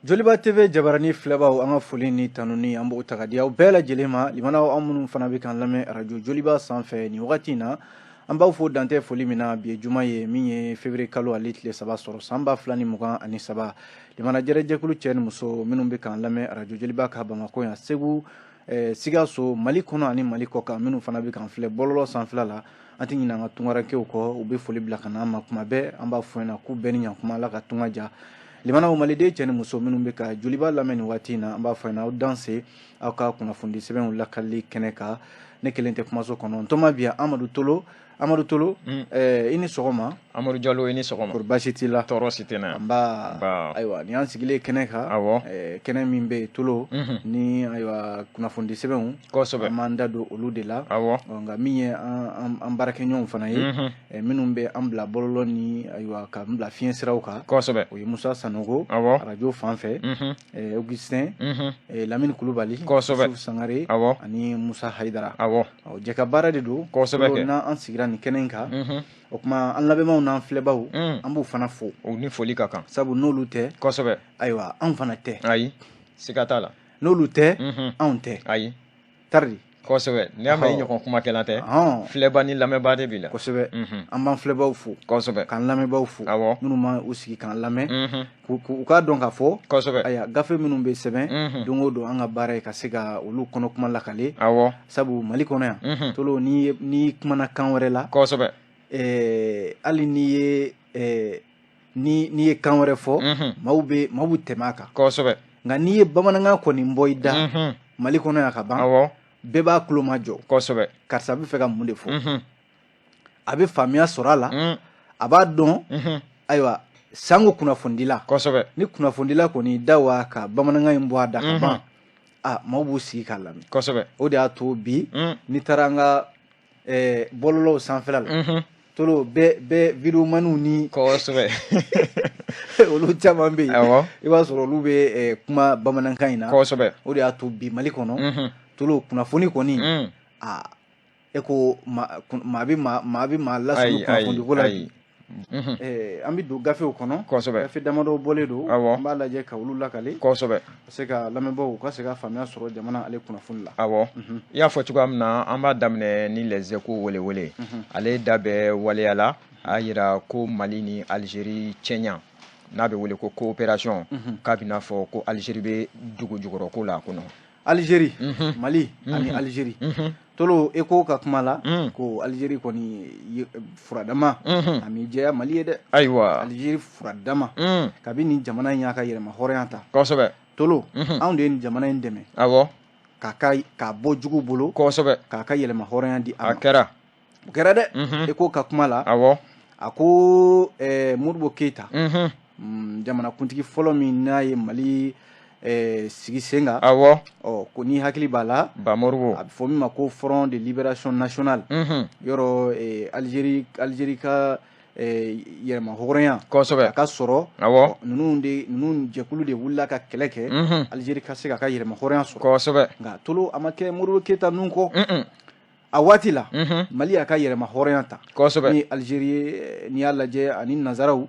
Joliba TV jabarani filɛbaw an ka foli ni tanuni an b'o ta ka di aw bɛɛ lajɛlen ma limanaw an minnu fana bɛ k'an lamɛn radio Joliba sanfɛ nin wagati in na an b'aw fo dantɛ foli min na bi ye juma ye min ye février kalo ale tile 3 sɔrɔ san 2023 limana jɛrɛjɛkulu cɛ ni muso minnu bɛ k'an lamɛn radio Joliba ka Bamakɔ yan Segu Sikaso Mali kɔnɔ ani Mali kɔkan minnu fana bɛ k'an filɛ bɔlɔlɔ sanfɛla la an tɛ ɲinɛ an ka tungarankew kɔ u bɛ foli bila ka na an ma kuma bɛɛ an b'a fɔ ɲɛna k'u bɛɛ ni ɲankuma Ala ka tunga ja limanaw maliden cɛ ni muso minnu bɛ ka Joliba lamɛn nin waati in na an b'a fɔ ɲɛna aw danse aw ka kunnafoni sɛbɛnw lakali kɛnɛ kan ne kelen tɛ kumaso kɔnɔ ntɔma bi Amadu Tolo i ni sɔgɔma Amadu Jalo i ni sɔgɔma kɔri baasi t'i la tɔɔrɔ si tɛ n na nba ayiwa ni an sigilen kɛnɛ kan kɛnɛ min bɛ yen Tolo ni ayiwa kunnafoni sɛbɛnw kosɛbɛ an m'an da don olu de la nka min ye an baarakɛɲɔgɔnw fana ye minnu bɛ an bila bɔlɔlɔ ni ayiwa ka n bila fiɲɛ siraw kan kosɛbɛ o ye Musa Sanogo radio fan fɛ Augustin Lamini Kulubali Yusuf Sangare ani Musa Hayidara jɛ ka baara de don kosɛbɛ n'an sigira nin kɛnɛ in kan o kuma an lamɛnbaaw n'an filɛbaw an b'u fana fo o ni foli ka kan sabu n'olu tɛ kosɛbɛ ayiwa anw fana tɛ ayi siga t'a la n'olu tɛ anw tɛ ayi tari kosɛbɛ ni y'a mɛn i ɲɔgɔn kumakɛlan tɛ filɛba ni lamɛnbaa de b'i la kosɛbɛ an b'an filɛbaw fo kosɛbɛ k'an lamɛnbaaw fo minnu ma u sigi k'an lamɛn u k'a dɔn k'a fɔ kosɛbɛ ayiwa gafe minnu bɛ sɛbɛn don o don an ka baara ye ka se ka olu kɔnɔ kuma lakale sabu Mali kɔnɔ yan Tolo n'i kumana kan wɛrɛ la kosɛbɛ hali n'i ye kan wɛrɛ fɔ maaw bɛ tɛmɛ a kan kosɛbɛ nka n'i ye bamanankan kɔni bɔ i da Mali kɔnɔ yan ka ban bɛɛ b'a tulo majɔ kosɛbɛ karisa bɛ fɛ ka mun de fɔ a bɛ faamuya sɔrɔ a la a b'a dɔn ayiwa sango kunnafonidila kosɛbɛ ni kunnafonidila kɔni da wa ka bamanankan in bɔ a da ka ban maaw b'u sigi k'a lamɛn kosɛbɛ o de y'a to bi n'i taara an ka bɔlɔlɔw sanfɛla la Tolo bɛɛ vidéomaniw ni kosɛbɛ olu caman bɛ yen i b'a sɔrɔ olu bɛ kuma bamanankan in na kosɛbɛ o de y'a to bi Mali kɔnɔ Tolo kunnafoni kɔni e ko maa bɛ maa lasɔrɔ kunnafoniko la bi an bɛ don gafew kɔnɔ kosɛbɛ gafe damadɔ bɔlen don an b'a lajɛ ka olu lakale kosɛbɛ ka se ka lamɛnbaaw ka se ka faamuya sɔrɔ jamana ale kunnafoni la i y'a fɔ cogoya min na an b'a daminɛ ni les échos welewele ale da bɛ waleya la a y'a jira ko Mali ni Algérie cɛɲa n'a bɛ wele ko coopération k'a bɛ n'a fɔ ko Algérie bɛ dugu jukɔrɔ ko la kɔnɔ Algérie Mali ani Algérie Tolo e ko ka kuma la ko Algérie kɔni furadama a m'i jɛya Mali ye dɛ ayiwa Algérie furadama kabi nin jamana in y'a ka yɛrɛma hɔrɔnya ta kosɛbɛ Tolo anw de ye nin jamana in dɛmɛ k'a bɔ jugu bolo kosɛbɛ k'a ka yɛlɛma hɔrɔnya di a ma a kɛra o kɛra dɛ e ko ka kuma la a ko Modibo Keyita jamanakuntigi fɔlɔ min n'a ye Mali sigi sen kan ko ni hakili b'a la Bamoribo a bɛ fɔ min ma ko Front de Libération Nationale yɔrɔ Algérie ka yɛrɛma hɔrɔnya kosɛbɛ a ka sɔrɔ ninnu jɛkulu de wulila ka kɛlɛ kɛ Algérie ka se k'a ka yɛrɛma hɔrɔnya sɔrɔ kosɛbɛ nka Tolo a ma kɛ Modibo Keyita ninnu kɔ a waati la Mali y'a ka yɛrɛma hɔrɔnya ta kosɛbɛ ni Algérie n'i y'a lajɛ ani nazaraw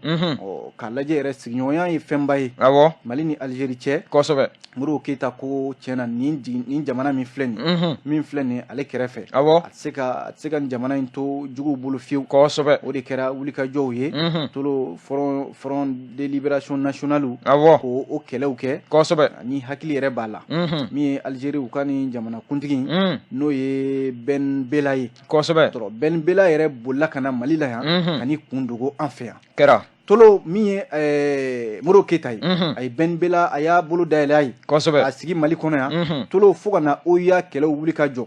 k'a lajɛ yɛrɛ sigiɲɔgɔnya ye fɛnba ye Mali ni Algérie cɛ kosɛbɛ Modibo Keyita ko tiɲɛna nin jamana min filɛ nin ale kɛrɛfɛ a tɛ se ka nin jamana in to juguw bolo fiyewu kosɛbɛ o de kɛra wulikajɔw ye Tolo Front de Libération Nationale ko o kɛlɛw kɛ kosɛbɛ ni hakili yɛrɛ b'a la min ye Algérie u ka nin jamanakuntigi n'o ye Ben Bella ye kosɛbɛ Ben Bella yɛrɛ bolila ka na Mali la yan ka n'i kun dogo an fɛ yan kɛra Tolo min ye Modibo Keyita ye a ye Ben Bella a y'a bolo dayɛlɛ a ye kosɛbɛ a sigi Mali kɔnɔ yan Tolo fo ka na OUA kɛlɛw wuli ka jɔ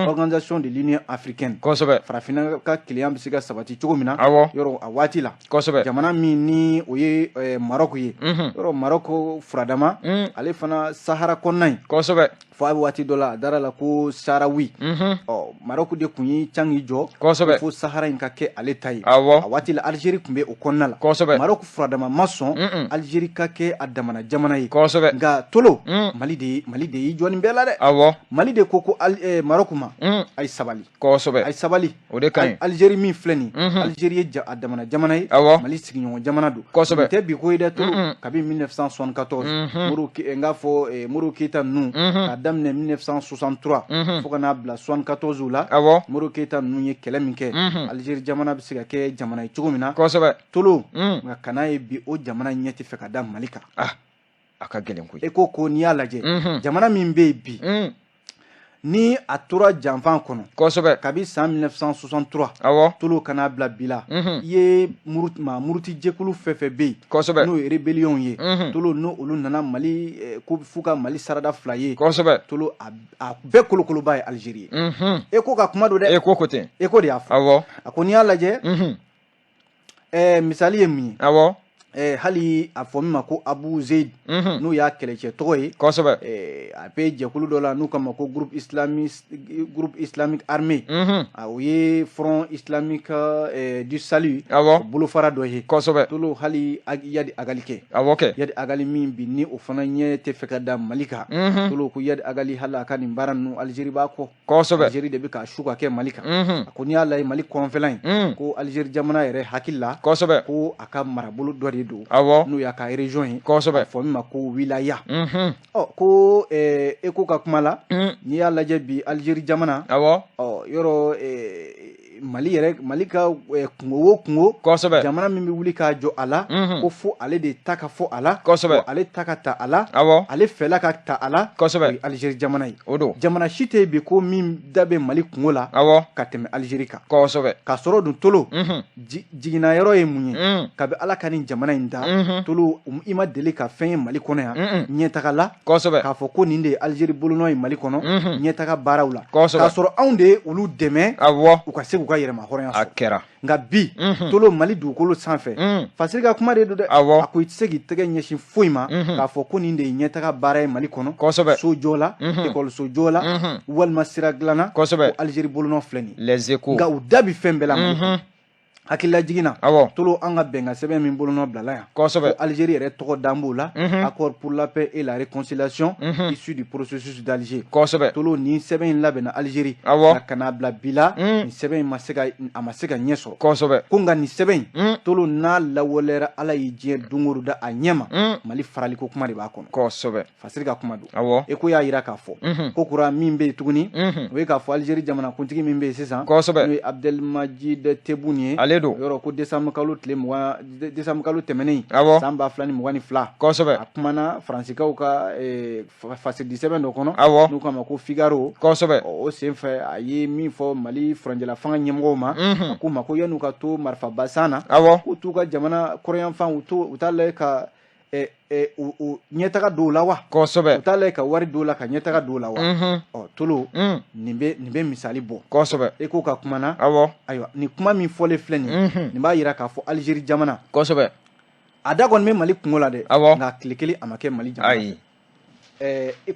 Organisation de l'Union Africaine kosɛbɛ farafinna ka kelenya bɛ se ka sabati cogo min na yɔrɔ a waati la kosɛbɛ jamana min ni o ye Maroc ye yɔrɔ Maroc furadama ale fana Sahara kɔnɔna in kosɛbɛ fo a bɛ waati dɔ la a dara la ko sarawi Maroc de kun ye can i jɔ fo Sahara in ka kɛ ale ta ye a waati la Algérie kun bɛ o kɔnɔna la Maroc furadama ma sɔn Algérie ka kɛ a damana jamana ye nka tolo Mali de y'i jɔ nin bɛɛ la dɛ Mali de ko Maroc ma a ye sabali a ye sabali Algérie min filɛ nin Algérie ye a damana jamana ye Mali sigiɲɔgɔn jamana don tɛ bi ko ye dɛ tolo kabini 1974 n k'a fɔ Modibo Keyita ninnu k'a daminɛ 1963 fo ka n'a bila 74 la Modibo Keyita ninnu ye kɛlɛ min kɛ Algérie jamana bɛ se ka kɛ jamana ye cogo min na tolo nka kana ye bi o jamana ɲɛ tɛ fɛ ka da Mali kan a ka gɛlɛn koyi e ko n'i y'a lajɛ jamana min bɛ yen bi ni a tora janfan kɔnɔ kabi san 1963 tolo kana bila bi la i ye muruti jɛkulu fɛn fɛn bɛ yen n'o ye rébellion ye tolo n'o olu nana Mali ko f'u ka Mali sarada 2 ye tolo a bɛɛ kolokoloba ye Algérie ye e ko ka kuma don dɛ e ko de y'a fɔ a ko n'i y'a lajɛ misali ye min ye hali a fɔ min ma ko Abu Zaid n'u y'a kɛlɛcɛ tɔgɔ ye a bɛ jɛkulu dɔ la n'u kama ko groupe islamique armé o ye front islamique du salut bolofara dɔ ye tolo hali Yadi Agali kɛ Yadi Agali min bi ni o fana ɲɛ tɛ fɛ ka da Mali kan tolo ko Yadi Agali hali a ka nin baara ninnu Algérie b'a kɔ Algérie de bɛ k'a su ka kɛ Mali kan a ko n'i y'a lajɛ Mali kɔnfɛla in ko Algérie jamana yɛrɛ hakili la ko a ka marabolo dɔ de don n'o y'a ka région ye a fɔ min ma ko wilaya ko e ko ka kuma la n'i y'a lajɛ bi Algérie jamana yɔrɔ Mali ka kungo o kungo jamana min bɛ wuli k'a jɔ a la ko fo ale de ta ka fɔ a la ale ta ka ta a la ale fɛla ka ta a la o ye Algérie jamana ye jamana si tɛ bi ko min da bɛ Mali kungo la ka tɛmɛ Algérie kan k'a sɔrɔ dun tolo jiginna yɔrɔ ye mun ye kabi Ala ka nin jamana in da tolo i ma deli ka fɛn ye Mali kɔnɔ yan ɲɛtaga la k'a fɔ ko nin de ye Algérie bolonɔ ye Mali kɔnɔ ɲɛtaga baaraw la k'a sɔrɔ anw de ye olu dɛmɛ u ka se k'u ka yɛrɛma hɔrɔnya sɔrɔ nka bi tolo Mali dugukolo sanfɛ fasiri ka kuma de don dɛ a ko i tɛ se k'i tɛgɛ ɲɛsin foyi ma k'a fɔ ko nin de ye ɲɛtaga baara ye Mali kɔnɔ so jɔ la ekɔliso jɔ la walima sira dilanna ko Algérie bolonɔ filɛ nin nka u da bi fɛn bɛɛ la Mali kɔnɔ hakilila jiginna tolo an ka bɛnkan sɛbɛn min bolonɔ bilala yan ko Algérie yɛrɛ tɔgɔ dan b'o la accord pour la paix et la réconciliation issu du processus d'Alger tolo nin sɛbɛn in labɛnna Algérie ka n'a bila bi la nin sɛbɛn in ma se ka ɲɛ sɔrɔ ko nka nin sɛbɛn in tolo n'a lawaleyara Ala ye diɲɛ don o don da a ɲɛ ma Mali faraliko kuma de b'a kɔnɔ fasiri ka kuma don e ko y'a jira k'a fɔ ko kura min bɛ yen tuguni o ye k'a fɔ Algérie jamana kuntigi min bɛ yen sisan n'o ye Abdelmadjid Tebboune ye yɔrɔ ko décembre kalo tɛmɛnen san 2022 a kumana Faransikaw ka fasidi sɛbɛn dɔ kɔnɔ n'u k'a ma ko Figaro o senfɛ a ye min fɔ Mali furanjɛla fanga ɲɛmɔgɔw ma a k'u ma ko yan'u ka to marifaba san na k'u t'u ka jamana kɔrɔyanfan u t'a lajɛ ka ɲɛtaga don la wa u t'a lajɛ ka wari don la ka ɲɛtaga don la wa tolo nin bɛ misali bɔ e ko ka kuma na ayiwa nin kuma min fɔlen filɛ nin b'a jira k'a fɔ Algérie jamana a da kɔni bɛ Mali kungo la dɛ nka tile kelen a ma kɛ Mali jamana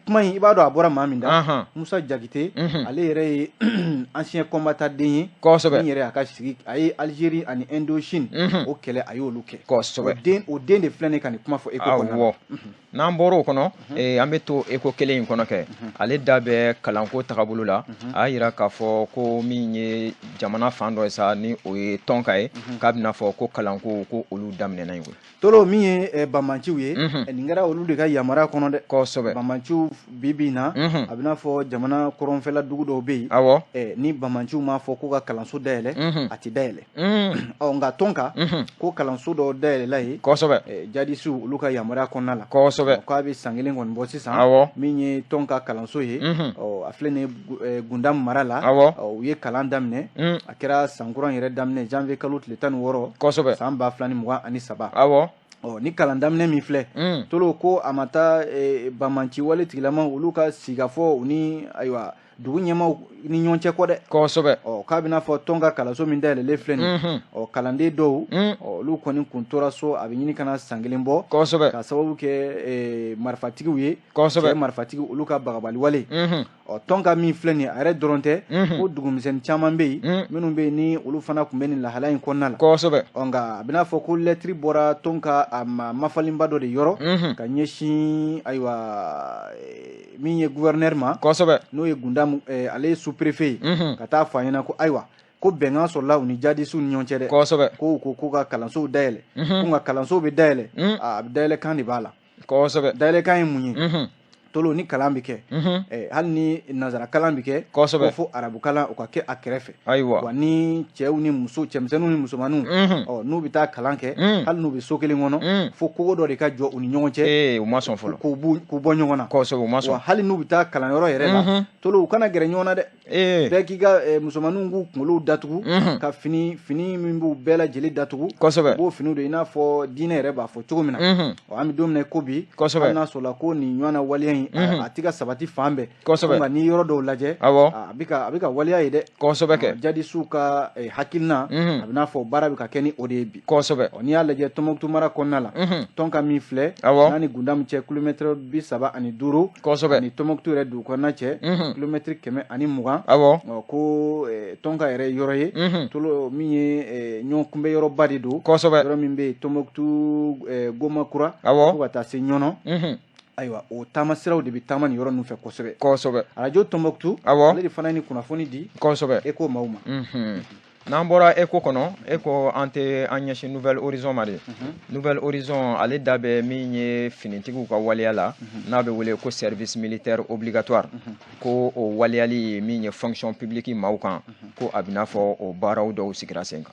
kuma in i b'a dɔn a bɔra maa min da Musa Jakite ale yɛrɛ ye ancien combattant den ye min yɛrɛ a ye Algérie ani Indochine o kɛlɛ a y'olu kɛ o den de filɛ nin ka nin kuma fɔ ECHO kɔnɔ n'an bɔra o kɔnɔ an bɛ to ECHO kelen in kɔnɔ kɛ ale da bɛ kalanko tagabolo la a y'a jira k'a fɔ ko min ye jamana fan dɔ ye sa ni o ye Tɔnka ye k'a bɛna fɔ ko kalanko ko olu daminɛna yen tolo min ye Banbanciw ye nin kɛra olu de ka yamaruya kɔnɔ dɛ Banbanciw bi na a bɛna fɔ jamana kɔrɔnfɛla dugu dɔw bɛ yen ni Banbanciw m'a fɔ ko ka kalanso dayɛlɛ a tɛ dayɛlɛ nka Tɔnka ko kalanso dɔ dayɛlɛla ye jadisiw olu ka yamaruya kɔnɔna la k'a bɛ san 1 kɔni bɔ sisan min ye Tɔnka kalanso ye a filɛ nin ye Gundam mara la u ye kalan daminɛ a kɛra san kura yɛrɛ daminɛ janvier kalo tile 16 san 2023 ni kalan daminɛ min filɛ tolo ko a ma taa Banbanci wale tigilama olu ka sigikafɔ u ni ayiwa dugu ɲɛmaw ni ɲɔgɔn cɛ kɔ dɛ kosɛbɛ k'a bɛna fɔ tɔn ka kalanso min dayɛlɛlen filɛ nin kalanden dɔw olu kɔni kun tora so a bɛ ɲini kana san kelen bɔ kosɛbɛ ka sababu kɛ marifatigiw ye kosɛbɛ cɛ marifatigiw olu ka bagabali wale tɔn ka min filɛ nin a yɛrɛ dɔrɔn tɛ ko dugumisɛnnin caman bɛ yen minnu bɛ yen ni olu fana tun bɛ nin lahala in kɔnɔna la kosɛbɛ nka a bɛna fɔ ko lɛtiri bɔra tɔn ka a mafalenba dɔ de yɔrɔ ka ɲɛsin ayiwa min ye gouverneur ma kosɛbɛ n'o ye gunda ale ye sous-préfet ye ka taa fɔ a ɲɛna ko ayiwa ko bɛnkan sɔrɔla u ni jadisiw ni ɲɔgɔn cɛ dɛ kosɛbɛ ko ka kalansow dayɛlɛ ko nka kalansow bɛ dayɛlɛ a bɛ dayɛlɛ kan de b'a la kosɛbɛ dayɛlɛ kan ye mun ye tolo ni kalan bɛ kɛ hali ni nanzara kalan bɛ kɛ kosɛbɛ fo arabu kalan o ka kɛ a kɛrɛfɛ ayiwa wa ni cɛw ni cɛmisɛnninw ni musomaninw n'u bɛ taa kalan kɛ hali n'u bɛ so kelen kɔnɔ fo kogo dɔ de ka jɔ u ni ɲɔgɔn cɛ u ma sɔn fɔlɔ k'u bɔ ɲɔgɔn na kosɛbɛ u ma sɔn wa hali n'u bɛ taa kalanyɔrɔ yɛrɛ la tolo u kana gɛrɛ ɲɔgɔn na dɛ bɛɛ k'i ka musomaninw k'u kunkolow datugu ka fini min b'u bɛɛ lajɛlen datugu kosɛbɛ u b'o finiw de i n'a fɔ diinɛ yɛrɛ b'a fɔ cogo min na an bɛ don min na ko bi kosɛbɛ hali n'a sɔrɔla ko nin ɲɔgɔnna waleya in a tɛ ka sabati fan bɛɛ kosɛbɛ nka n'i yɔrɔ dɔw lajɛ a bɛ ka waleya ye dɛ kosɛbɛ kɛ jadisiw ka hakilina a bɛ n'a fɔ baara bɛ ka kɛ ni o de ye bi kosɛbɛ n'i y'a lajɛ Tɔnbukutu mara kɔnɔna la tɔn ka min filɛ n'a ni Gundamu cɛ kilomɛtɛrɛ 35 kosɛbɛ ani Tɔnbukutu yɛrɛ dugu kɔnɔna cɛ kilomɛtɛrɛ 120 ko tɔn ka yɛrɛ yɔrɔ ye tolo min ye ɲɔgɔn kunbɛ yɔrɔba de don kosɛbɛ yɔrɔ min bɛ yen Tɔnbukutu Gomakura fo ka taa se ɲɔnɔ ayiwa o taama siraw de bɛ taama nin yɔrɔ ninnu fɛ kosɛbɛ kosɛbɛ arajo Tɔnbukutu ale de fana ye ni kunnafoni di kosɛbɛ Eko maaw ma n'an bɔra Eko kɔnɔ Eko an tɛ an ɲɛsin Nouvelle Horizon ma de Nouvelle Horizon ale da bɛ min ye finitigiw ka waleya la n'a bɛ wele ko service militaire obligatoire ko o waleyali min ye fonction publique maaw kan ko a bɛ n'a fɔ o baaraw dɔw sigira sen kan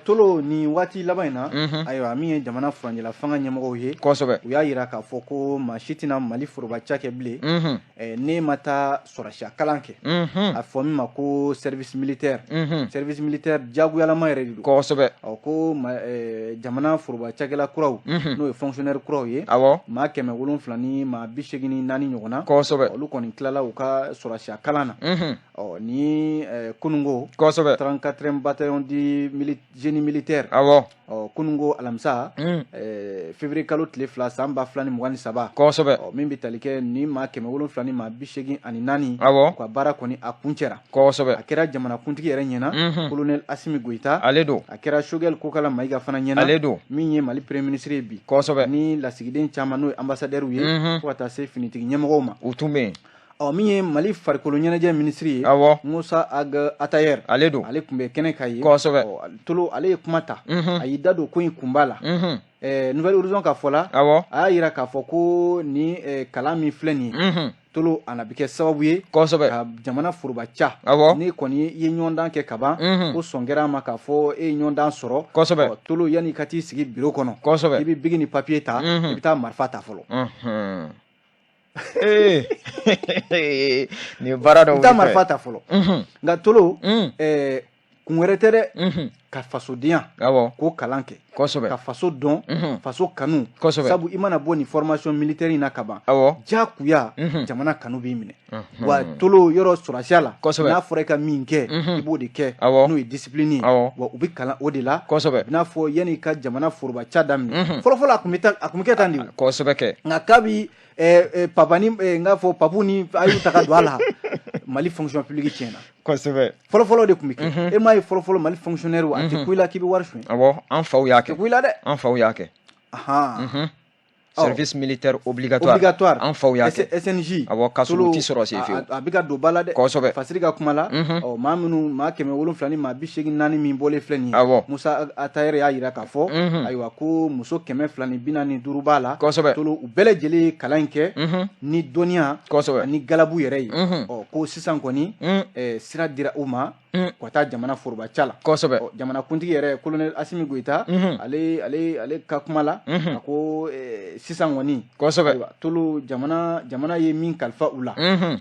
tolo ni waati laban in na ayiwa min ye jamana furancɛla fanga ɲɛmɔgɔw ye kosɛbɛ u y'a yira k'a fɔ ko maa si tɛna Mali forobaca kɛ bilen ne ma taa sɔrɔsiya kalan kɛ a fɔ min ma ko service militaire diyagoyalama yɛrɛ de don kosɛbɛ ko jamana forobacakɛla kuraw n'o ye fonctionnaire kuraw ye maa 700 ni maa 84 ɲɔgɔn na kosɛbɛ olu kɔni tilala u ka sɔrɔsiya kalan na ni kunungo kosɛbɛ 34e bataillon di génie militaire kunungo alamisa février kalo tile 2 san 2023 kosɛbɛ min bɛ tali kɛ ni maa 700 ni maa 84 u ka baara kɔni a kuncɛra kosɛbɛ a kɛra jamana kuntigi yɛrɛ ɲɛna colonel Asimi Goïta ale don a kɛra Choguel Kokala Maïga fana ɲɛna ale don min ye Mali premier ministre ye bi kosɛbɛ ni lasigiden caman n'o ye ambassadeur ye fo ka taa se finitigi ɲɛmɔgɔw ma u tun bɛ yen min ye Mali farikolo ɲɛnajɛ ministre ye Musa Ag Atayer ale don ale tun bɛ kɛnɛ ka ye kosɛbɛ tolo ale ye kuma ta a y'i da don ko in kunba la Nouvelle Horizon ka fɔ la a y'a yira k'a fɔ ko ni kalan min filɛ nin ye tolo a na bɛ kɛ sababu ye kosɛbɛ ka jamana forobaca ni kɔni ye ɲɔgɔndan kɛ ka ban ko sɔn kɛra a ma k'a fɔ e ye ɲɔgɔndan sɔrɔ kosɛbɛ tolo yanni ka t'i sigi bureau kɔnɔ kosɛbɛ i bɛ bigi ni papier ta i bɛ taa marifa ta fɔlɔ ni baara dɔw bɛ taa marifa ta fɔlɔ nka tolo kun wɛrɛ tɛ dɛ ka fasodenya k'o kalan kɛ kosɛbɛ ka faso dɔn faso kanu kosɛbɛ sabu i mana bɔ ni formation militaire in na ka ban jakuya jamana kanu b'i minɛ wa tolo yɔrɔ sɔrɔsiya la n'a fɔra i ka min kɛ i b'o de kɛ n'o ye discipline ye wa u bɛ kalan o de la kosɛbɛ i n'a fɔ yanni ka jamana forobaca daminɛ fɔlɔfɔlɔ a kun bɛ kɛ tan de kosɛbɛ kɛ nka kabi papa ni n k'a fɔ papu ni a y'u ta ka don a la Mali fonction publique tiɲɛna kosɛbɛ fɔlɔfɔlɔ de tun bɛ kɛ e m'a ye fɔlɔfɔlɔ Mali fonctionnaire a tɛ ku i la k'i bɛ wari suɲɛ an faw y'a kɛ tɛ ku i la dɛ an faw y'a kɛ service militaire obligatoire an faw y'a kɛ SNJ ka sɔrɔ u tɛ sɔrɔ sen fiyewu a bɛ ka don ba la dɛ kosɛbɛ Fasiri ka kuma la maa 700 ni maa 84 min bɔlen filɛ nin ye Musa Atayer y'a yira k'a fɔ ayiwa ko muso 245 b'a la kosɛbɛ tolo u bɛɛ lajɛlen ye kalan in kɛ ni dɔnniya kosɛbɛ ni galabu yɛrɛ ye ko sisan kɔni sira dira u ma ka taa jamana forobaca la kosɛbɛ jamana kuntigi yɛrɛ colonel Asimi Goïta ale ka kuma la a ko sisan kɔni kosɛbɛ tolo jamana ye min kalifa u la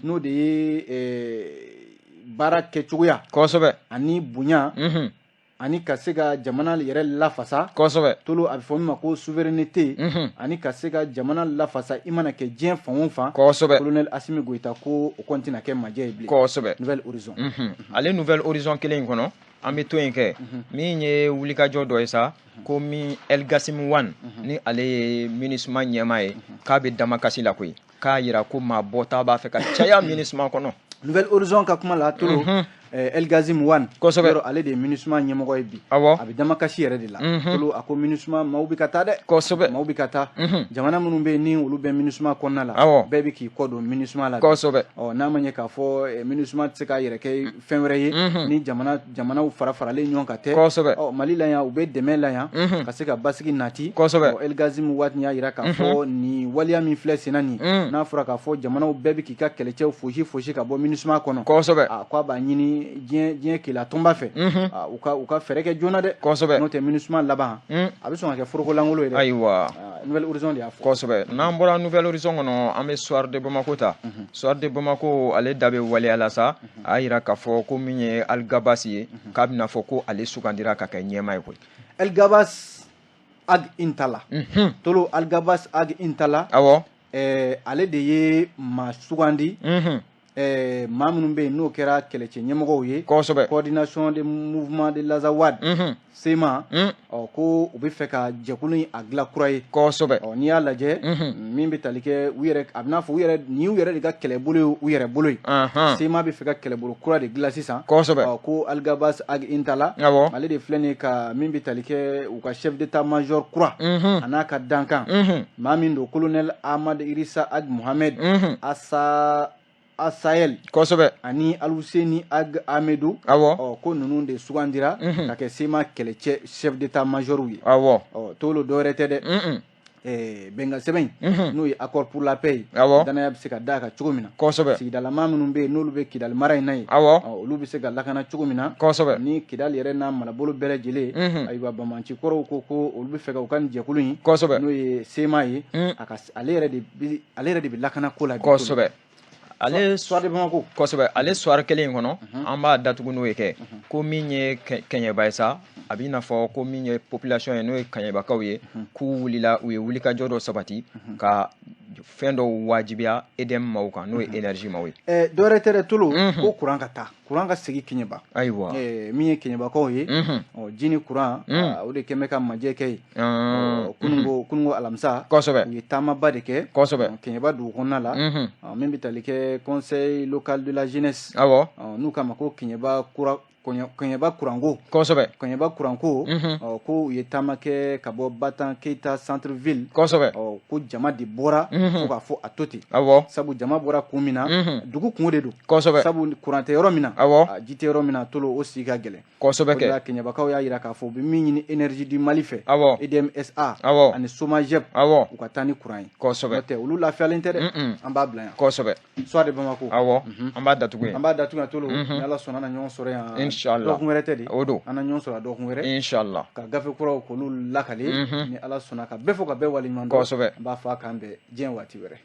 n'o de ye baara kɛcogoya kosɛbɛ ani bonya ani ka se ka jamana yɛrɛ lafasa kosɛbɛ tolo a bɛ fɔ min ma ko souveraineté ani ka se ka jamana lafasa i mana kɛ diɲɛ fan o fan kosɛbɛ colonel Asimi Goïta ko o kɔni tɛna kɛ majɛ ye bilen kosɛbɛ nouvelle horizon ale nouvelle horizon kelen in kɔnɔ an bɛ to yen kɛ min ye wulikajɔ dɔ ye sa ko min El Gassim Wane ni ale ye MINUSMA ɲɛmaa ye k'a bɛ damakasi la koyi k'a yira ko maa bɔta b'a fɛ ka caya MINUSMA kɔnɔ nouvelle horizon ka kuma la tolo El Gassim Wane kosɛbɛ yɔrɔ ale de ye MINUSMA ɲɛmɔgɔ ye bi awɔ a bɛ damakasi yɛrɛ de la tolo a ko MINUSMA maaw bɛ ka taa dɛ kosɛbɛ maaw bɛ ka taa jamana minnu bɛ yen ni olu bɛ MINUSMA kɔnɔna la awɔ bɛɛ bɛ k'i kɔ don MINUSMA la kosɛbɛ n'a ma ɲɛ k'a fɔ MINUSMA tɛ se k'a yɛrɛ kɛ fɛn wɛrɛ ye ni jamanaw fara-faralen ɲɔgɔn kan tɛ kosɛbɛ Mali la yan u bɛ dɛmɛ la yan ka se ka basigi nati kosɛbɛ El Gassim Wane y'a yira k'a fɔ nin waleya min filɛ senna nin n'a fɔra k'a fɔ jamanaw bɛɛ bɛ k'i ka kɛlɛcɛw fosi ka bɔ MINUSMA kɔnɔ kosɛbɛ k'a b'a ɲini diɲɛ kɛlɛ tɔnba fɛ u ka fɛɛrɛ kɛ joona dɛ kosɛbɛ n'o tɛ MINUSMA laban a bɛ sɔn ka kɛ forokolangolo ye dɛ ayiwa nouvelle horizon de y'a fɔ kosɛbɛ n'an bɔra nouvelle horizon kɔnɔ an bɛ soir de Bamako ta soir de Bamako ale da bɛ waleya la sa a yira k'a fɔ ko min ye Ali Gabas ye k'a bɛna fɔ ko ale sugandira ka kɛ ɲɛmaa ye koyi El Gabas Ag Intala tolo Ali Gabas Ag Intala awɔ ale de ye maa sugandi maa minnu bɛ yen n'o kɛra kɛlɛcɛ ɲɛmɔgɔw ye kosɛbɛ coordination de mouvement de l'Azawad sema ko u bɛ fɛ ka jɛkulu in a dilan kura ye kosɛbɛ n'i y'a lajɛ min bɛ tali kɛ u yɛrɛ a bɛ n'a fɔ nin y'u yɛrɛ de ka kɛlɛbolo ye u yɛrɛ bolo ye sema bɛ fɛ ka kɛlɛbolo kura de dilan sisan kosɛbɛ ko Ali Gabas Ag Intala awɔ ale de filɛ nin ye ka min bɛ tali kɛ u ka chef d'état major kura a n'a ka dankan maa min don colonel Ahmad Irissa Ag Mohamed Asahel kosɛbɛ ani Aluseni Ag Amedou awɔ ko ninnu de sugandira ka kɛ sema kɛlɛcɛ chef d'état major ye awɔ tolo dɔwɛrɛ tɛ dɛ bɛnkan sɛbɛn n'o ye accord pour la paix awɔ danaya bɛ se ka da kan cogo min na kosɛbɛ sigidalama minnu bɛ yen n'olu bɛ Kidali mara in na yen awɔ olu bɛ se ka lakana cogo min na kosɛbɛ ni Kidali yɛrɛ n'a marabolo bɛɛ lajɛlen ayiwa Bamanci kɔrɔw ko olu bɛ fɛ ka u ka nin jɛkulu in kosɛbɛ n'o ye sema ye ale yɛrɛ de bɛ lakana ko la kosɛbɛ ale soir de Bamako kosɛbɛ ale soir kelen in kɔnɔ an b'a datugu n'o ye kɛ ko min ye kɛɲɛba ye sa a b'i n'a fɔ ko min ye population ye n'o ye kaɲɛbakaw ye k'u wulila u ye wulikajɔ dɔ sabati ka fɛn dɔw wajibiya EDM maaw kan n'o ye énergie maaw ye dɔwɛrɛ tɛ dɛ tolo ko courant ka taa courant ka segin Kɛɲɛba ayiwa min ye Kɛɲɛbakaw ye ji ni courant o de kɛn bɛ ka majɛ kɛ yen kunungo alamisa kosɛbɛ u ye taamaba de kɛ kosɛbɛ Kɛɲɛba dugu kɔnɔna la min bɛ tali kɛ conseil local de la jeunesse awɔ n'u k'a ma ko Kɛɲɛba kuranko kosɛbɛ Kɛɲɛba kuranko ko u ye taama kɛ ka bɔ Batan Keita centre ville kosɛbɛ ko jama de bɔra fo k'a fɔ a to ten awɔ sabu jama bɔra kun min na dugu kungo de don kosɛbɛ sabu courant tɛ yɔrɔ min na awɔ ji tɛ yɔrɔ min na tolo o sigi ka gɛlɛn kosɛbɛ kɛ Kɛɲɛbakaw y'a yira k'a fɔ u bɛ min ɲini énergie du Mali fɛ awɔ EDMSA awɔ ani SOMAGEP awɔ u ka taa ni courant ye kosɛbɛ n'o tɛ olu lafiyalen tɛ dɛ an b'a bila yan kosɛbɛ soir de Bamako awɔ an b'a datugu yen an b'a datugu yan tolo ni Ala sɔnna an na ɲɔgɔn sɔrɔ yan inshallah dɔgɔkun wɛrɛ tɛ de o don an na ɲɔgɔn sɔrɔ dɔgɔkun wɛrɛ inshallah ka gafe kuraw k'olu lakale ni Ala sɔnna ka bɛɛ fɔ ka bɛɛ waleɲuman dɔn kosɛbɛ an b'a fɔ a k'an bɛn diɲɛ waati wɛrɛ